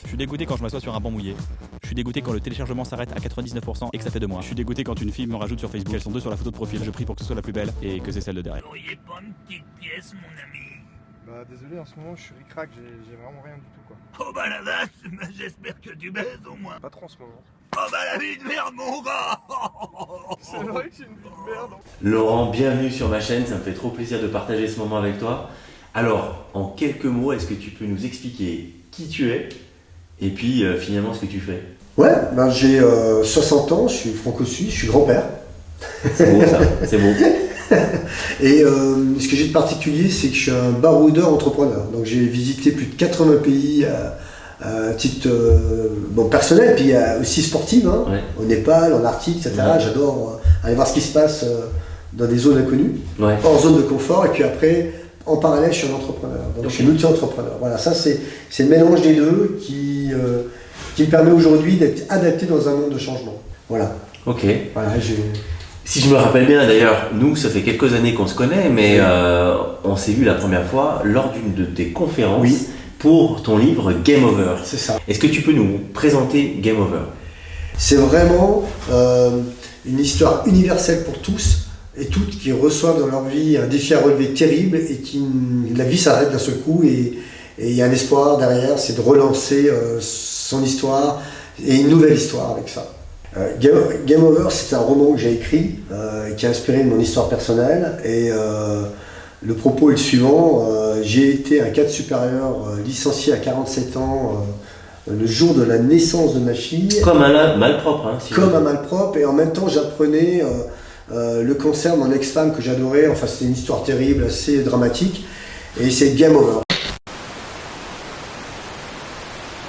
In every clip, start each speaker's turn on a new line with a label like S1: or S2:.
S1: Je suis dégoûté quand je m'assois sur un banc mouillé. Je suis dégoûté quand le téléchargement s'arrête à 99% et que ça fait de moi. Je suis dégoûté quand une fille me rajoute sur Facebook. Elles sont deux sur la photo de profil. Je prie pour que ce soit la plus belle et que c'est celle de derrière.
S2: Vous n'auriez pas une petite pièce, mon ami?
S3: Bah désolé, en ce moment je suis ric-rac, j'ai vraiment rien du tout quoi.
S2: Oh bah la vache, j'espère que tu baises au moins.
S3: Pas trop en ce moment.
S2: Oh bah la vie de merde, mon gars.
S3: C'est vrai que j'ai une vie de merde.
S4: Laurent, bienvenue sur ma chaîne, ça me fait trop plaisir de partager ce moment avec toi. Alors, en quelques mots, est-ce que tu peux nous expliquer qui tu es et puis finalement ce que tu fais?
S5: Ouais, ben j'ai 60 ans, je suis franco-suisse, je suis grand-père.
S4: C'est beau ça, c'est beau.
S5: Et ce que j'ai de particulier, c'est que je suis un baroudeur entrepreneur. Donc j'ai visité plus de 80 pays à titre personnel, puis aussi sportif, hein,
S4: Ouais.
S5: au Népal, en Arctique, etc.
S4: Ouais.
S5: J'adore aller voir ce qui se passe dans des zones inconnues,
S4: Ouais.
S5: hors zone de confort, et puis après, en parallèle, je suis un entrepreneur. Donc je suis multi-entrepreneur. Voilà, ça c'est le mélange des deux qui me permet aujourd'hui d'être adapté dans un monde de changement. Voilà.
S4: Ok.
S5: Voilà,
S4: Si je me rappelle bien, d'ailleurs, nous, ça fait quelques années qu'on se connaît, mais on s'est vu la première fois lors d'une de tes conférences
S5: Oui.
S4: pour ton livre Game Over.
S5: C'est ça.
S4: Est-ce que tu peux nous présenter Game Over?
S5: C'est vraiment une histoire universelle pour tous et toutes qui reçoivent dans leur vie un défi à relever terrible et qui la vie s'arrête d'un seul coup et il y a un espoir derrière, c'est de relancer son histoire et une nouvelle histoire avec ça. Game Over, c'est un roman que j'ai écrit qui a inspiré de mon histoire personnelle et le propos est le suivant. J'ai été un cadre supérieur licencié à 47 ans le jour de la naissance de ma fille.
S4: Comme un malpropre. Hein,
S5: Comme un malpropre, et en même temps j'apprenais le cancer de mon ex-femme que j'adorais. Enfin, c'était une histoire terrible, assez dramatique, et c'est Game Over.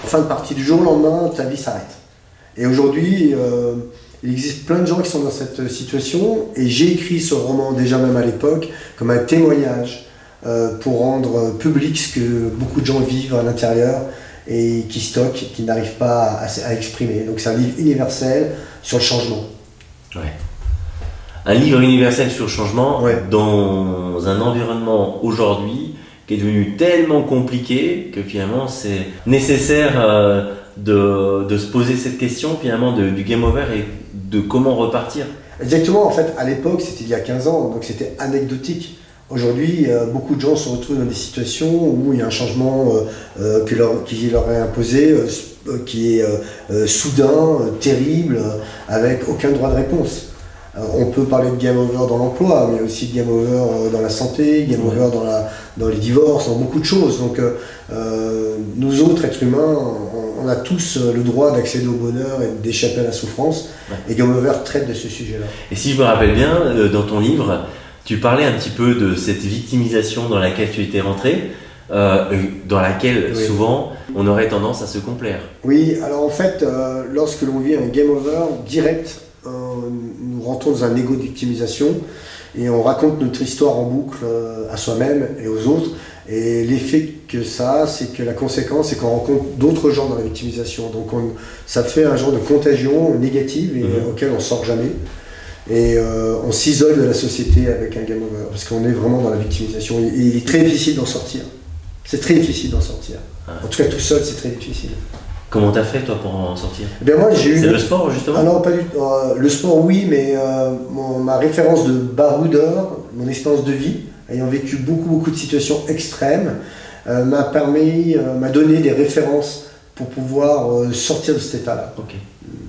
S5: En fin de partie, du jour au lendemain, ta vie s'arrête. Et aujourd'hui, il existe plein de gens qui sont dans cette situation, et j'ai écrit ce roman déjà même à l'époque comme un témoignage pour rendre public ce que beaucoup de gens vivent à l'intérieur et qui stockent, qui n'arrivent pas à exprimer. Donc c'est un livre universel sur le changement.
S4: Ouais. Un livre universel sur le changement,
S5: Ouais.
S4: dans un environnement aujourd'hui qui est devenu tellement compliqué que finalement c'est nécessaire de se poser cette question finalement du game over et de comment repartir.
S5: Exactement, en fait à l'époque c'était il y a 15 ans, donc c'était anecdotique. Aujourd'hui, beaucoup de gens se retrouvent dans des situations où il y a un changement qui leur est imposé, qui est soudain, terrible, avec aucun droit de réponse. On peut parler de game over dans l'emploi, mais aussi de game over dans la santé, game over dans les divorces, dans beaucoup de choses. Donc nous autres, êtres humains, on a tous le droit d'accéder au bonheur et d'échapper à la souffrance. Ouais. Et game over traite de ce sujet-là.
S4: Et si je me rappelle bien, dans ton livre, tu parlais un petit peu de cette victimisation dans laquelle tu étais rentré, dans laquelle souvent on aurait tendance à se complaire.
S5: Oui, alors en fait, lorsque l'on vit un game over direct, nous rentrons dans un égo de victimisation et on raconte notre histoire en boucle à soi-même et aux autres. Et l'effet que ça a, c'est que la conséquence, c'est qu'on rencontre d'autres gens dans la victimisation. Donc ça fait un genre de contagion négative et auquel on ne sort jamais. Et on s'isole de la société avec un game over, parce qu'on est vraiment dans la victimisation. Et il est très difficile d'en sortir. C'est très difficile d'en sortir. En tout cas, tout seul, c'est très difficile.
S4: Comment t'as fait, toi, pour en sortir?
S5: Eh bien, moi, j'ai eu...
S4: C'est le sport, justement?
S5: Ah non, pas du tout. Le sport, oui, mais ma référence de baroudeur, mon expérience de vie, ayant vécu beaucoup de situations extrêmes, m'a donné des références pour pouvoir sortir de cet état-là.
S4: Okay.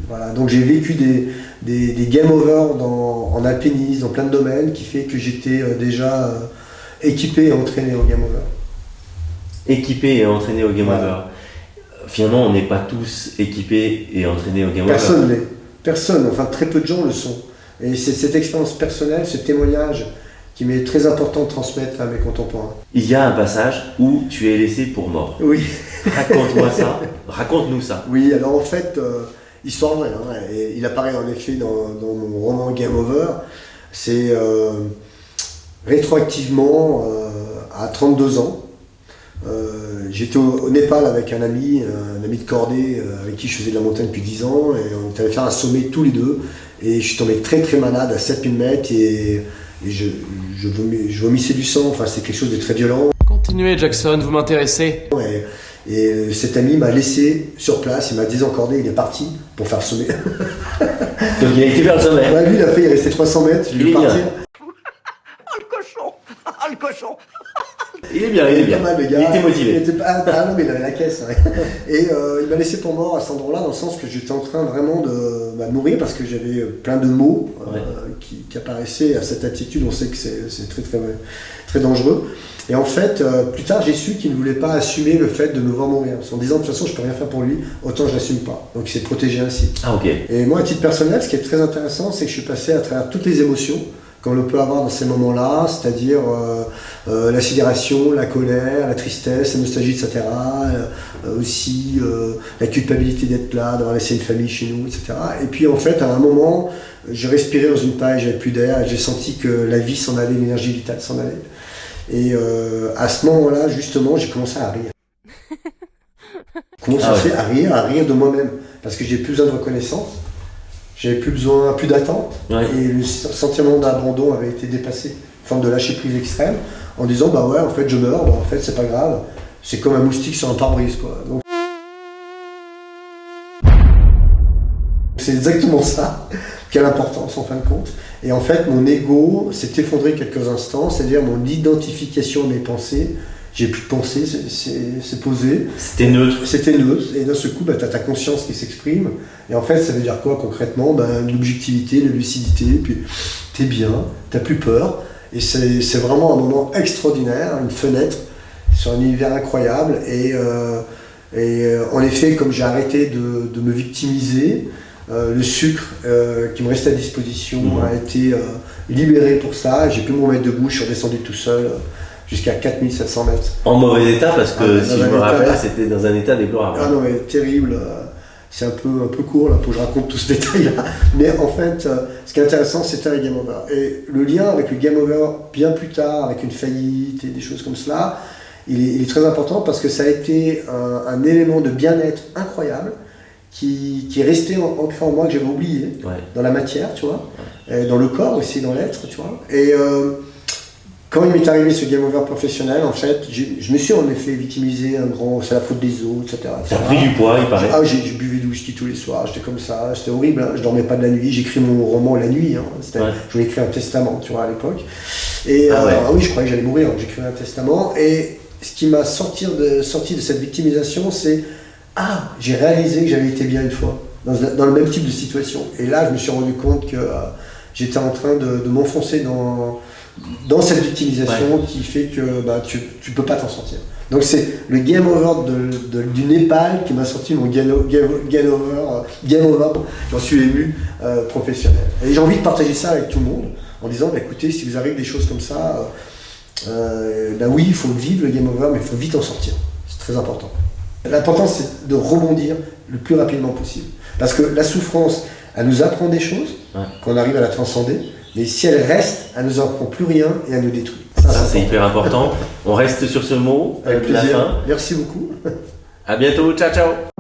S5: Voilà, donc j'ai vécu des game over en alpinisme, dans plein de domaines, qui fait que j'étais déjà équipé et entraîné au game over.
S4: Équipé et entraîné au game over. Finalement, on n'est pas tous équipés et entraînés au game over.
S5: Personne l'est. Personne, enfin très peu de gens le sont. Et c'est cette expérience personnelle, ce témoignage qui m'est très important de transmettre à mes contemporains.
S4: Il y a un passage où tu es laissé pour mort.
S5: Oui.
S4: Raconte-moi ça. Raconte-nous ça.
S5: Oui, alors en fait... histoire vraie, hein, et il apparaît en effet dans mon roman Game Over. C'est rétroactivement à 32 ans. J'étais au Népal avec un ami de cordée avec qui je faisais de la montagne depuis 10 ans, et on était allé faire un sommet tous les deux. Et je suis tombé très malade à 7000 mètres et je vomissais du sang. Enfin, c'était quelque chose de très violent.
S6: Continuez, Jackson, vous m'intéressez.
S5: Et cet ami m'a laissé sur place, il m'a désencordé, il est parti pour faire le sommet.
S4: Donc il a été faire le sommet.
S5: Ouais, lui, il a fait, il est resté 300 mètres, je
S4: Il
S5: lui
S4: est
S5: ai partir.
S4: bien.
S2: Oh le cochon. Ah le cochon.
S4: Il est bien, il est bien.
S5: Pas mal, le gars.
S4: Il était motivé.
S5: Il était pas- ah non, mais il avait la caisse. Ouais. Et il m'a laissé pour mort à cet endroit-là, dans le sens que j'étais en train vraiment de mourir parce que j'avais plein de mots qui apparaissaient à cette attitude. On sait que c'est très, très, très dangereux. Et en fait, plus tard, j'ai su qu'il ne voulait pas assumer le fait de me voir mourir. En disant, de toute façon, je peux rien faire pour lui, autant je l'assume pas. Donc il s'est protégé ainsi.
S4: Ah ok.
S5: Et moi, à titre personnel, ce qui est très intéressant, c'est que je suis passé à travers toutes les émotions qu'on peut avoir dans ces moments-là, c'est-à-dire la sidération, la colère, la tristesse, la nostalgie, etc. Aussi la culpabilité d'être là, d'avoir laissé une famille chez nous, etc. Et puis en fait, à un moment, j'ai respiré dans une paille, j'avais plus d'air, et j'ai senti que la vie s'en allait, l'énergie vitale s'en allait. Et à ce moment-là, justement, j'ai commencé à rire. À rire de moi-même, parce que j'ai plus besoin de reconnaissance. J'avais plus d'attente,
S4: Ouais.
S5: et le sentiment d'abandon avait été dépassé, une forme de lâcher prise extrême, en disant bah ouais, en fait je meurs, bah en fait c'est pas grave, c'est comme un moustique sur un pare-brise quoi. Donc, c'est exactement ça qui a l'importance en fin de compte. Et en fait mon ego s'est effondré quelques instants, c'est-à-dire mon identification à mes pensées. J'ai plus de pensée, c'est posé.
S4: C'était neutre.
S5: C'était neutre, et d'un seul coup, bah, tu as ta conscience qui s'exprime. Et en fait, ça veut dire quoi concrètement? L'objectivité, la lucidité, puis t'es bien, t'as plus peur. Et c'est vraiment un moment extraordinaire, une fenêtre sur un univers incroyable. Et en effet, comme j'ai arrêté de me victimiser, le sucre qui me restait à disposition a été libéré pour ça. J'ai pu me remettre debout, je suis redescendu tout seul. Jusqu'à 4700 mètres.
S4: En mauvais état, parce que si je me rappelle,
S5: état,
S4: c'était dans un état déplorable.
S5: Ah non, mais terrible. C'est un peu court là, pour que je raconte tout ce détail-là. Mais en fait, ce qui est intéressant, c'était le game over. Et le lien avec le game over, bien plus tard, avec une faillite et des choses comme cela, il est très important parce que ça a été un élément de bien-être incroyable qui est resté ancré en moi, que j'avais oublié, dans la matière, tu vois, et dans le corps aussi, dans l'être, tu vois. Et quand il m'est arrivé ce game over professionnel, en fait, je me suis en effet victimisé, c'est la faute des autres, etc.
S4: Ça a pris du poids, il paraît.
S5: Ah, j'ai buvais du whisky tous les soirs, j'étais comme ça, c'était horrible, hein. Je dormais pas de la nuit, j'écris mon roman la nuit, hein. Je voulais écrire un testament, tu vois, à l'époque. Et oui, je croyais que j'allais mourir, donc j'écrivais un testament. Et ce qui m'a sorti de cette victimisation, c'est j'ai réalisé que j'avais été bien une fois, dans le même type de situation. Et là, je me suis rendu compte que j'étais en train de m'enfoncer dans cette victimisation qui fait que tu peux pas t'en sortir. Donc c'est le game over du Népal qui m'a sorti mon game over, j'en suis ému, professionnel. Et j'ai envie de partager ça avec tout le monde en disant écoutez, si vous arrivez des choses comme ça, oui, il faut vivre le game over, mais il faut vite en sortir. C'est très important. L'important c'est de rebondir le plus rapidement possible. Parce que la souffrance, elle nous apprend des choses, qu'on arrive à la transcender. Mais si elle reste, elle ne nous apprend plus rien et elle nous détruit.
S4: Ça c'est hyper important. On reste sur ce mot,
S5: avec
S4: la
S5: plaisir.
S4: fin.
S5: Merci beaucoup.
S4: À bientôt, ciao ciao.